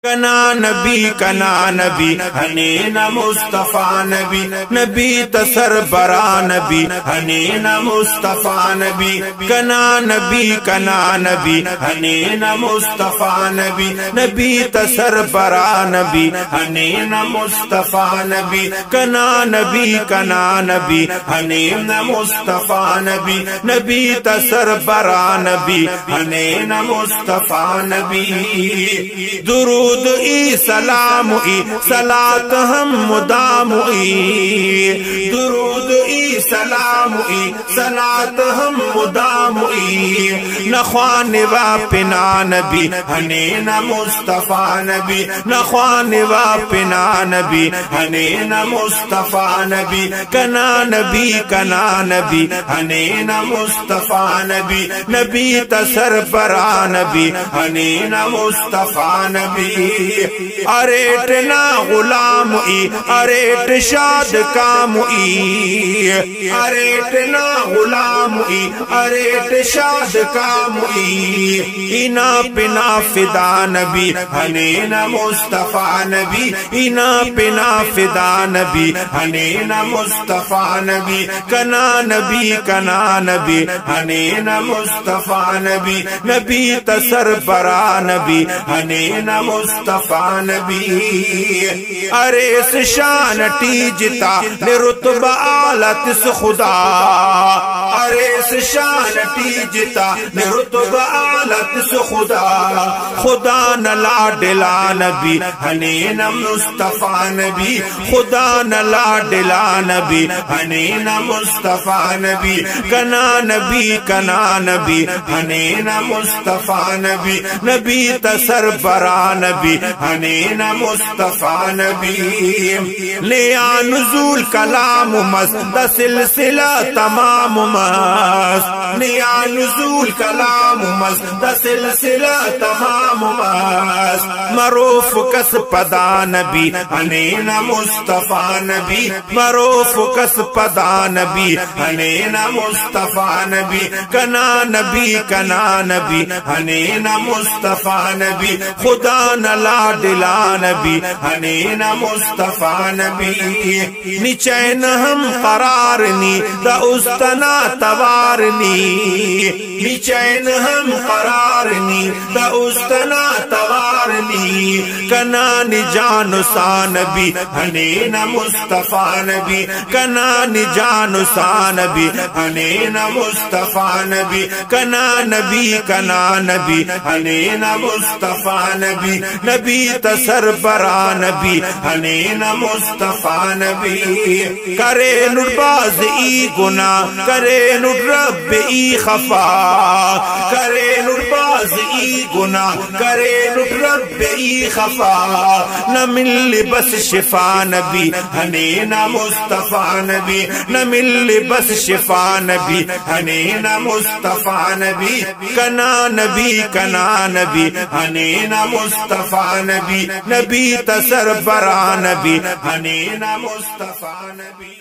कना नबी हने न मुस्तफा नबी नबी तसर बरा नबी हने न मुस्तफा नबी कना नबी हने न मुस्तफा नबी नबी तसर बरा नबी हने न मुस्तफा नबी कना नबी हने न मुस्तफा नबी नबी तसर बरा नबी हने न मुस्तफा नबी दुरूद ई सलाम ई सलात हम मुदाम ई दुरूद ई सलाम ई सलात हम मुदाम ई नख्वाने वा पिना नबी हने न मुस्तफा नबी नख्वाने वा पिना नबी हने न मुस्तफा नबी कना नबी हने न मुस्तफा नबी नबी तसर बरा नबी हने न मुस्तफा नबी अरेट ना गुलाम ई अरेट शाद काम ई अरेट ना गुलाम ई अरेट शाद काम ई इना पिना फिदा नबी हने न मुस्तफा नबी इना पिना फिदा नबी हने न मुस्तफा नबी कना नबी हने न मुस्तफा नबी नबी तसर बरा नबी हने न मुस्तफा नबी अरे इस शान टीजता रुतबा आलत से खुदा अरे इस शान टीजता रुतबा आलत से खुदा खुदा न लाडला नबी हने न मुस्तफा नबी खुदा न लाडला नबी हने न मुस्तफा नबी कना नबी हने न मुस्तफा नबी नबी तसर बरा नबी हने न मुस्तफा नबी ले नुज़ूल कलाम मस्त सिलसिला तमाम मस्त ले नुज़ूल कलाम मस्त सिलसिला तमाम मस्त मरूफ कस पदा नबी हने न मुस्तफा नबी मरूफ कस पदा नबी हने न मुस्तफा नबी कना नबी हने न मुस्तफा नबी खुदा न लाडला नबी हने न मुस्तफा नबी निचैन हम करारनी द उस्तना तवारनी निचैन हम करारनी द उस्तना तवारनी कना निजान सा नबी हने न मुस्तफा नबी कना निजान सा नबी हने न मुस्तफा नबी कना नबी हने न मुस्तफा नबी नबी तसर बरा नबी हने न मुस्तफा नबी करे नुबाज ई गुना करे नुरब ई खफा करे नुबाज ई गुना करे नुरब ई खफा न मिल बस शिफा नबी हने न मुस्तफा नबी न मिल बस शिफा नबी हने न मुस्तफा नबी कना नबी हने न मुस्तफा नबी नबी तसर बरा नबी हने न मुस्तफा नबी।